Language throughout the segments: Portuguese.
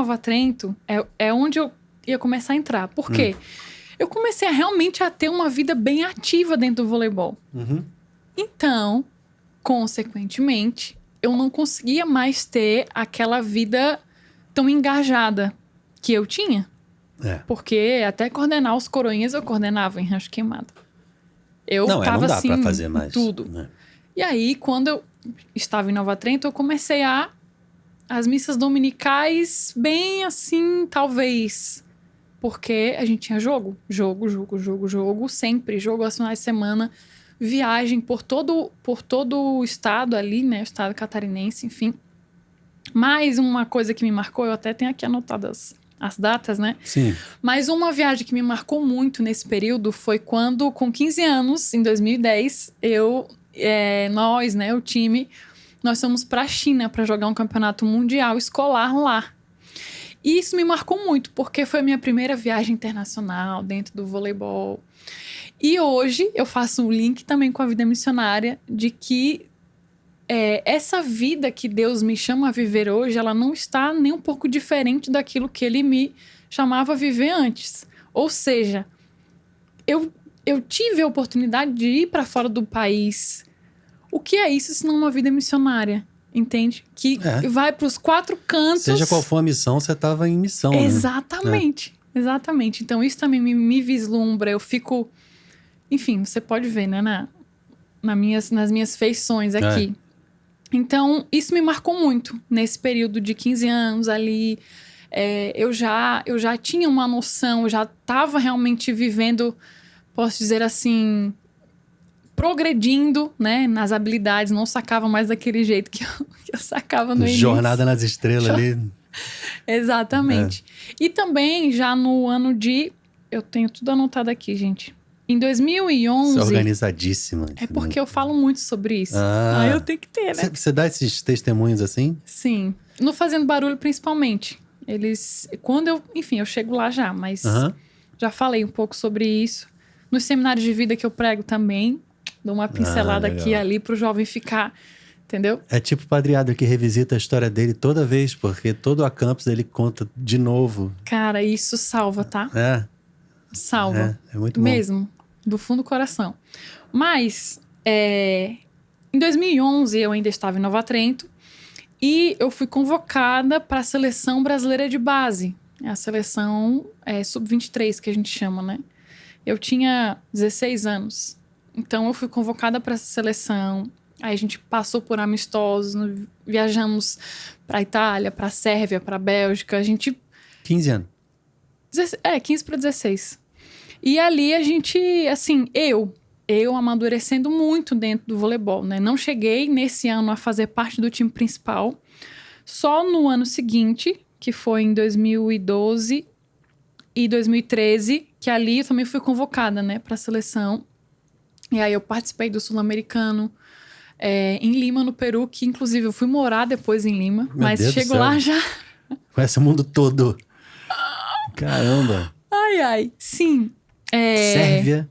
Nova Trento é onde eu ia começar a entrar. Por quê? Eu comecei realmente a ter uma vida bem ativa dentro do voleibol. Uhum. Então, consequentemente, eu não conseguia mais ter aquela vida tão engajada que eu tinha. Porque até coordenar os coroinhas eu coordenava em rancho queimado. Eu tava não dá assim, pra fazer mais. tudo. Né? E aí, quando eu estava em Nova Trento, eu comecei as missas dominicais bem assim, talvez. Porque a gente tinha jogo, sempre. Jogo aos finais de semana, viagem por todo o estado ali, né? O estado catarinense, enfim. Mais uma coisa que me marcou, eu até tenho aqui anotadas as datas, né? Sim. Mas uma viagem que me marcou muito nesse período foi quando, com 15 anos, em 2010, nós, né, o time, nós fomos para a China para jogar um campeonato mundial escolar lá. E isso me marcou muito, porque foi a minha primeira viagem internacional dentro do voleibol. E hoje eu faço um link também com a vida missionária de que essa vida que Deus me chama a viver hoje, ela não está nem um pouco diferente daquilo que Ele me chamava a viver antes. Ou seja, eu tive a oportunidade de ir para fora do país. O que é isso se não uma vida missionária? Entende? Que vai para os 4 cantos. Seja qual for a missão, você estava em missão, Exatamente. Né? Exatamente. Então, isso também me vislumbra. Eu fico... Enfim, você pode ver, né? Nas minhas feições aqui. Então, isso me marcou muito. Nesse período de 15 anos ali, eu já tinha uma noção, eu já estava realmente vivendo, posso dizer assim, progredindo, né, nas habilidades. Não sacava mais daquele jeito que eu sacava no início. Jornada nas estrelas ali. Exatamente. E também já no ano de... Eu tenho tudo anotado aqui, gente. Em 2011... Você é organizadíssima. É porque eu falo muito sobre isso. Eu tenho que ter, né? Você dá esses testemunhos assim? Sim. No Fazendo Barulho, principalmente. Quando eu chego lá já, mas já falei um pouco sobre isso. Nos seminários de vida que eu prego também, dou uma pincelada aqui e ali pro jovem ficar, entendeu? É tipo o Padre Adler que revisita a história dele toda vez, porque todo a campus ele conta de novo. Cara, isso salva, tá? Salva. É muito bom. Mesmo, do fundo do coração. Mas, em 2011, eu ainda estava em Nova Trento e eu fui convocada para a Seleção Brasileira de Base. A seleção sub-23, que a gente chama, né? Eu tinha 16 anos. Então, eu fui convocada para essa seleção. Aí, a gente passou por amistosos, viajamos para a Itália, para a Sérvia, para a Bélgica. A gente... 15 anos. 15 para 16. E ali a gente, assim, eu amadurecendo muito dentro do voleibol, né? Não cheguei nesse ano a fazer parte do time principal. Só no ano seguinte, que foi em 2012 e 2013, que ali eu também fui convocada, né, para a seleção. E aí eu participei do Sul-Americano em Lima, no Peru, que inclusive eu fui morar depois em Lima. Mas chego lá já... Conhece o mundo todo. Caramba. Ai, sim. Sérvia.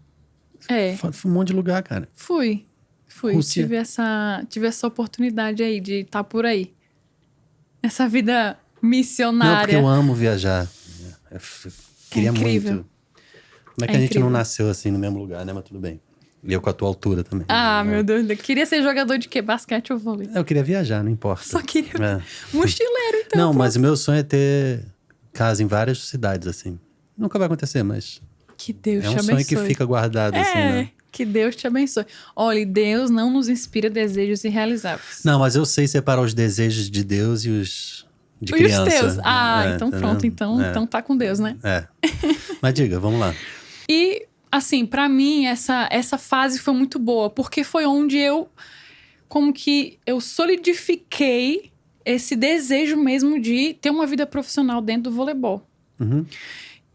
Foi um monte de lugar, cara. Fui. Tive essa oportunidade aí de estar por aí. Essa vida missionária. Não, porque eu amo viajar. Eu queria muito. Como é que a gente não nasceu assim no mesmo lugar, né? Mas tudo bem. E eu com a tua altura também. Meu Deus. Eu queria ser jogador de quê? Basquete ou vôlei? Eu queria viajar, não importa. Só queria... Mochileiro, então. Não, mas o meu sonho é ter casa em várias cidades, assim. Nunca vai acontecer, mas... Que Deus te abençoe. É um sonho que fica guardado, assim, né? Que Deus te abençoe. Olha, Deus não nos inspira desejos irrealizáveis. Não, mas eu sei separar os desejos de Deus e os de criança. E os teus. Então pronto. Então tá com Deus, né? Mas diga, vamos lá. E, assim, pra mim, essa fase foi muito boa. Porque foi onde eu solidifiquei esse desejo mesmo de ter uma vida profissional dentro do voleibol.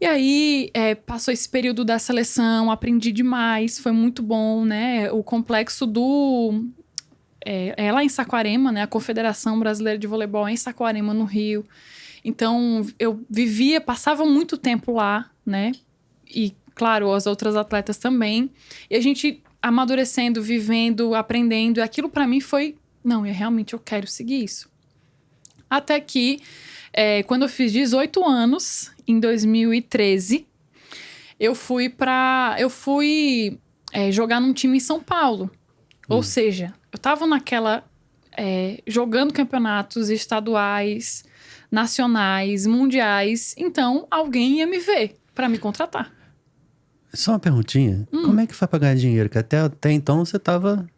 E aí, passou esse período da seleção, aprendi demais, foi muito bom, né? O complexo lá em Saquarema, né? A Confederação Brasileira de Voleibol é em Saquarema, no Rio. Então, eu passava muito tempo lá, né? E, claro, as outras atletas também. E a gente amadurecendo, vivendo, aprendendo. E aquilo pra mim foi... Não, realmente eu quero seguir isso. Até que quando eu fiz 18 anos, em 2013, eu fui jogar num time em São Paulo. Ou seja, eu tava jogando campeonatos estaduais, nacionais, mundiais. Então, alguém ia me ver para me contratar. Só uma perguntinha. Como é que foi pra ganhar dinheiro? Que até então você tava...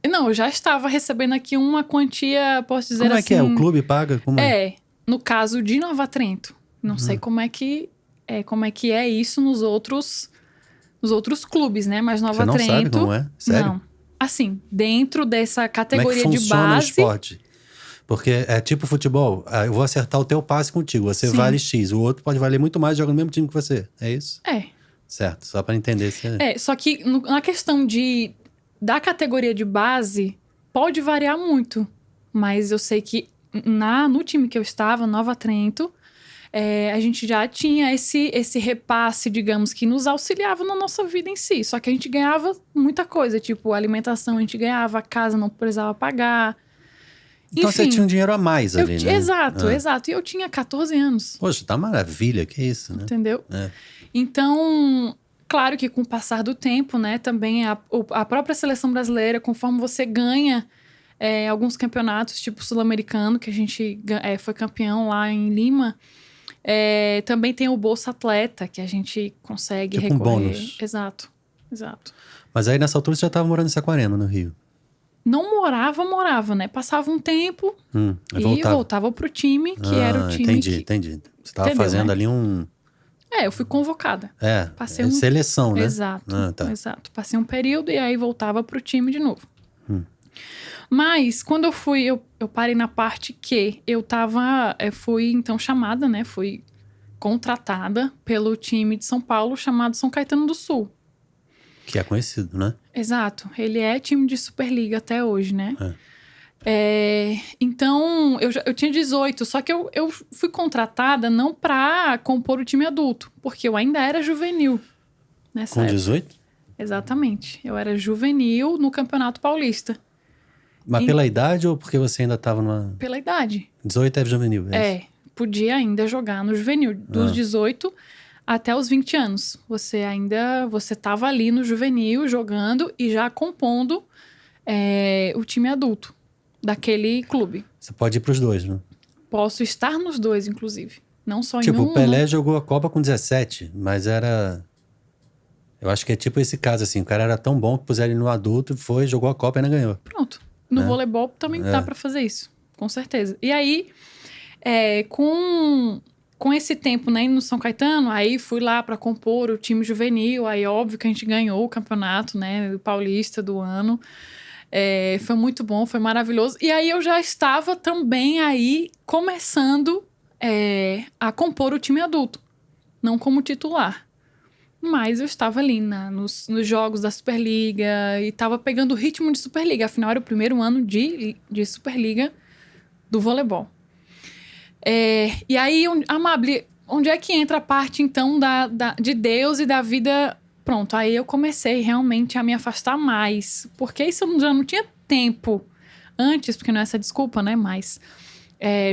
Não, eu já estava recebendo aqui uma quantia, posso dizer assim... Como é que é? O clube paga? Como é? No caso de Nova Trento. Não sei como é que é isso nos outros clubes, né? Mas Nova Trento... Você não sabe como é? Sério? Não. Assim, dentro dessa categoria como é que de funciona base... o esporte? Porque é tipo futebol. Eu vou acertar o teu passe contigo. Você vale X. O outro pode valer muito mais jogando no mesmo time que você. É isso? É. Certo. Só pra entender. Só que na questão da categoria de base, pode variar muito. Mas eu sei que no time que eu estava, Nova Trento, a gente já tinha esse repasse, digamos, que nos auxiliava na nossa vida em si. Só que a gente ganhava muita coisa. Tipo, a alimentação a gente ganhava, a casa não precisava pagar. Então enfim, você tinha um dinheiro a mais ali, né? Exato. E eu tinha 14 anos. Poxa, tá maravilha. Que isso, né? Entendeu? Então, claro que com o passar do tempo, né? Também a própria seleção brasileira, conforme você ganha alguns campeonatos, tipo o Sul-Americano, que a gente foi campeão lá em Lima... também tem o Bolsa Atleta, que a gente consegue tipo recorrer. Um bônus. Exato. Mas aí nessa altura você já estava morando em Saquarema, no Rio? Não morava, né? Passava um tempo e voltava pro time, que era o time entendi. Você estava fazendo ali um... eu fui convocada. Passei seleção, né? Exato. Passei um período e aí voltava pro time de novo. Mas, quando eu fui, eu parei na parte que eu fui então chamada, né? Fui contratada pelo time de São Paulo chamado São Caetano do Sul. Que é conhecido, né? Exato. Ele é time de Superliga até hoje, né? Então, eu tinha 18, só que eu fui contratada não pra compor o time adulto, porque eu ainda era juvenil nessa época. 18? Exatamente. Eu era juvenil no Campeonato Paulista. Mas pela idade ou porque você ainda estava numa... Pela idade. 18 é juvenil, é isso? Podia ainda jogar no juvenil. Dos 18 até os 20 anos. Você estava ali no juvenil jogando e já compondo o time adulto daquele clube. Você pode ir pros dois, né? Posso estar nos dois, inclusive. Não só em um. Tipo, o Pelé jogou a Copa com 17, mas era... Eu acho que é tipo esse caso, assim. O cara era tão bom que puseram ele no adulto, jogou a Copa e ainda ganhou. Pronto. No voleibol também dá pra fazer isso. Com certeza. E aí, com esse tempo, né, no São Caetano, aí fui lá pra compor o time juvenil. Aí, óbvio que a gente ganhou o campeonato, né, o paulista do ano. Foi muito bom, foi maravilhoso. E aí, eu já estava também aí começando a compor o time adulto. Não como titular. Mas eu estava ali nos jogos da Superliga e estava pegando o ritmo de Superliga. Afinal, era o primeiro ano de Superliga do voleibol. E aí, Amable, onde é que entra a parte, então, de Deus e da vida? Pronto, aí eu comecei realmente a me afastar mais. Porque isso eu já não tinha tempo antes, porque não é essa desculpa, né? Mas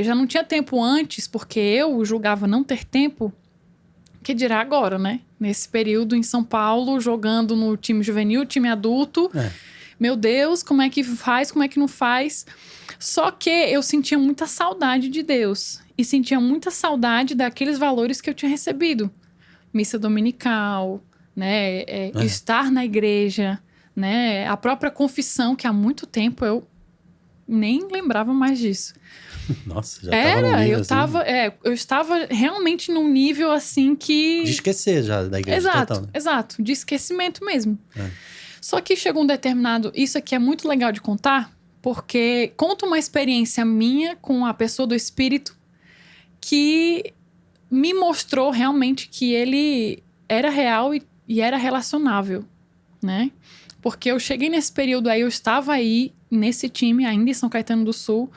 já não tinha tempo antes, porque eu julgava não ter tempo. Que dirá agora, né? Nesse período em São Paulo, jogando no time juvenil, time adulto. Meu Deus, como é que faz, como é que não faz? Só que eu sentia muita saudade de Deus. E sentia muita saudade daqueles valores que eu tinha recebido. Missa dominical, né? Estar na igreja, né? A própria confissão, que há muito tempo eu nem lembrava mais disso. Nossa, já tava num nível eu estava realmente num nível assim que... De esquecer já da igreja total. Né? Exato, de esquecimento mesmo. Só que chegou um determinado... Isso aqui é muito legal de contar, porque conta uma experiência minha com a pessoa do Espírito que me mostrou realmente que ele era real e era relacionável, né? Porque eu cheguei nesse período aí, eu estava aí nesse time, ainda em São Caetano do Sul,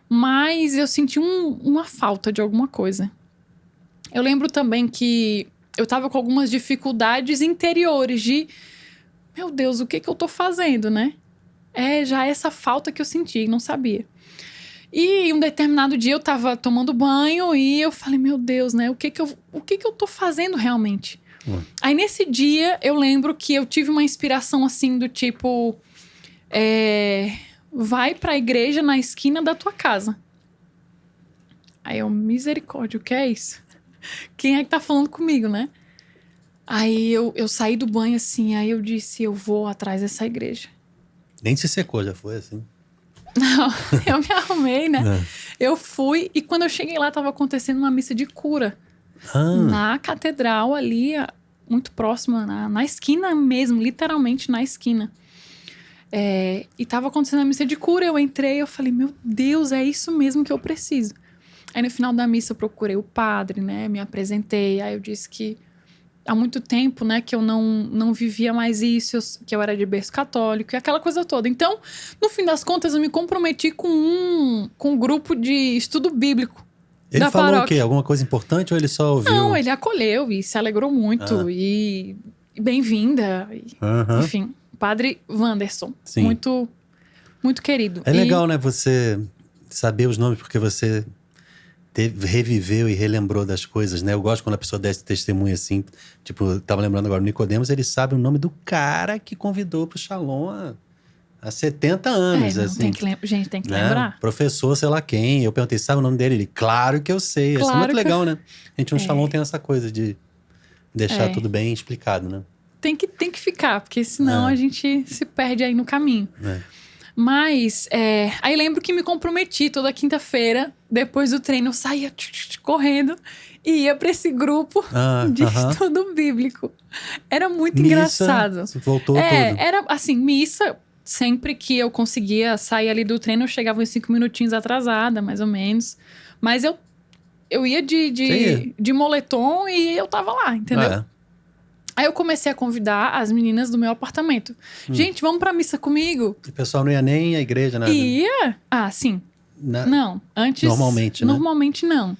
mas eu senti uma falta de alguma coisa. Eu lembro também que eu tava com algumas dificuldades interiores de... Meu Deus, o que eu tô fazendo, né? Já essa falta que eu senti, não sabia. E um determinado dia eu tava tomando banho e eu falei, meu Deus, né? O que que eu tô fazendo realmente? Aí nesse dia eu lembro que eu tive uma inspiração assim do tipo... vai pra igreja na esquina da tua casa. Aí eu, misericórdia, o que é isso? Quem é que tá falando comigo, né? Aí eu saí do banho assim, aí eu disse, eu vou atrás dessa igreja. Nem se secou, já foi assim? Não, eu me arrumei, né? Eu fui e quando eu cheguei lá, tava acontecendo uma missa de cura. Na catedral ali, muito próxima, na esquina mesmo, literalmente na esquina. E tava acontecendo a missa de cura, eu entrei, eu falei, meu Deus, é isso mesmo que eu preciso. Aí no final da missa eu procurei o padre, né? Me apresentei, aí eu disse que há muito tempo, né, que eu não vivia mais isso, que eu era de berço católico e aquela coisa toda. Então, no fim das contas, eu me comprometi com um grupo de estudo bíblico. Ele falou o quê? Alguma coisa importante ou ele só ouviu? Não, ele acolheu e se alegrou muito. E bem-vinda. Enfim, Padre Wanderson. Sim. Muito, muito querido. É legal, né? Você saber os nomes porque você reviveu e relembrou das coisas, né? Eu gosto quando a pessoa dá esse testemunho assim. Tipo, eu tava lembrando agora, o Nicodemos, ele sabe o nome do cara que convidou pro Shalom há 70 anos. Não, assim, gente, tem que né? lembrar. Professor, sei lá quem. Eu perguntei, sabe o nome dele? Ele, claro que eu sei. Claro, isso é muito legal, né? A gente no Shalom tem essa coisa de deixar tudo bem explicado, né? Tem que ficar, porque senão a gente se perde aí no caminho. Mas, aí lembro que me comprometi toda quinta-feira, depois do treino, eu saía correndo e ia pra esse grupo de estudo bíblico. Era muito engraçado. Voltou tudo. Era assim, missa, sempre que eu conseguia sair ali do treino, eu chegava uns 5 minutinhos atrasada, mais ou menos. Mas eu ia de moletom e eu tava lá, entendeu? Aí eu comecei a convidar as meninas do meu apartamento. Gente, vamos pra missa comigo? O pessoal não ia nem à igreja, nada? Ia. Sim. Não, antes... Normalmente, né? Normalmente não.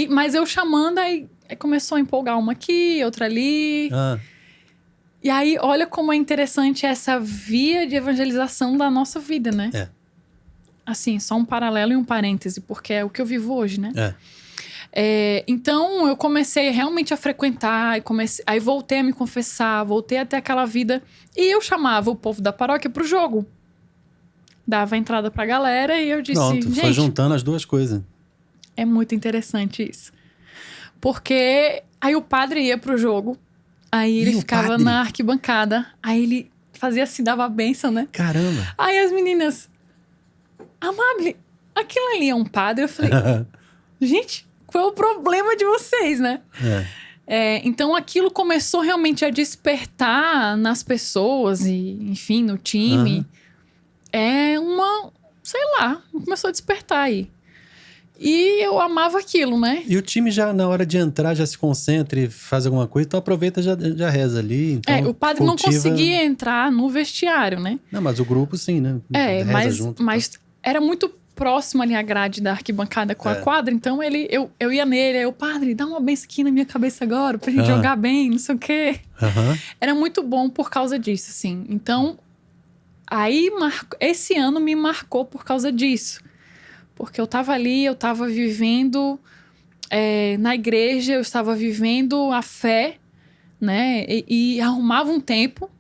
Mas eu chamando, aí começou a empolgar uma aqui, outra ali. E aí, olha como é interessante essa via de evangelização da nossa vida, né? Assim, só um paralelo e um parêntese, porque é o que eu vivo hoje, né? Então, eu comecei realmente a frequentar, aí voltei a me confessar, voltei a ter aquela vida. E eu chamava o povo da paróquia pro jogo. Dava entrada pra galera e eu disse... Pronto, foi juntando as duas coisas. É muito interessante isso. Porque aí o padre ia pro jogo, aí ele ficava na arquibancada, aí ele fazia assim, dava a bênção, né? Caramba! Aí as meninas... Amable, aquilo ali é um padre? Eu falei... Gente... Qual é o problema de vocês, né? Então, aquilo começou realmente a despertar nas pessoas e, enfim, no time. Sei lá, começou a despertar aí. E eu amava aquilo, né? E o time já, na hora de entrar, já se concentra e faz alguma coisa, então aproveita e já reza ali. Então o padre não conseguia entrar no vestiário, né? Não, mas o grupo sim, né? Reza junto, mas era muito próximo ali a grade da arquibancada com a quadra, então eu ia nele, aí o padre, dá uma benção aqui na minha cabeça agora pra gente jogar bem, não sei o quê. Era muito bom por causa disso, assim. Então, aí esse ano me marcou por causa disso. Porque eu tava ali, eu tava vivendo na igreja, eu estava vivendo a fé, né? E arrumava um tempo.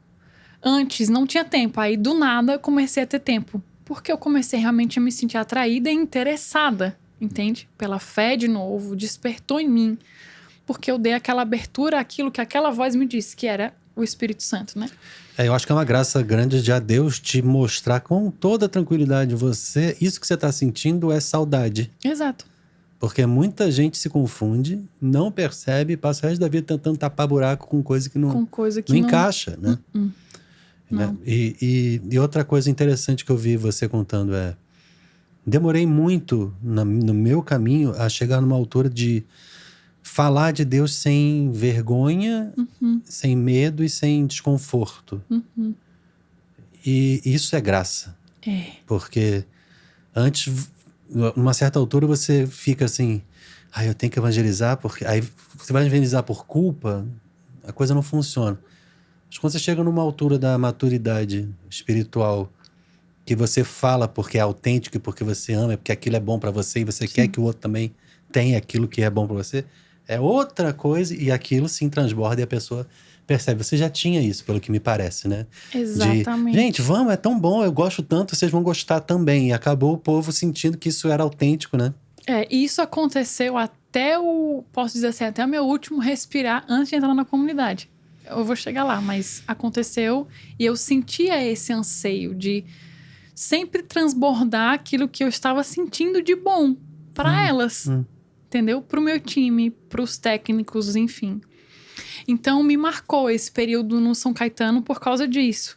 Antes não tinha tempo, aí do nada comecei a ter tempo. Porque eu comecei realmente a me sentir atraída e interessada, entende? Pela fé de novo, despertou em mim. Porque eu dei aquela abertura àquilo que aquela voz me disse, que era o Espírito Santo, né? Eu acho que é uma graça grande de Deus te mostrar com toda tranquilidade você, isso que você está sentindo é saudade. Exato. Porque muita gente se confunde, não percebe, passa o resto da vida tentando tapar buraco com coisa que não encaixa, né? Né? E outra coisa interessante que eu vi você contando demorei muito no meu caminho a chegar numa altura de falar de Deus sem vergonha, sem medo e sem desconforto. E isso é graça. Porque antes, numa certa altura, você fica assim, eu tenho que evangelizar, porque aí você vai evangelizar por culpa, a coisa não funciona. Mas quando você chega numa altura da maturidade espiritual que você fala porque é autêntico e porque você ama, porque aquilo é bom para você e você quer que o outro também tenha aquilo que é bom para você, é outra coisa e aquilo sim transborda e a pessoa percebe. Você já tinha isso, pelo que me parece, né? Exatamente. Gente, vamos, é tão bom, eu gosto tanto, vocês vão gostar também. E acabou o povo sentindo que isso era autêntico, né? Isso aconteceu posso dizer assim, até o meu último respirar antes de entrar na comunidade. Eu vou chegar lá, mas aconteceu e eu sentia esse anseio de sempre transbordar aquilo que eu estava sentindo de bom para elas, entendeu? Para o meu time, para os técnicos, enfim. Então, me marcou esse período no São Caetano por causa disso.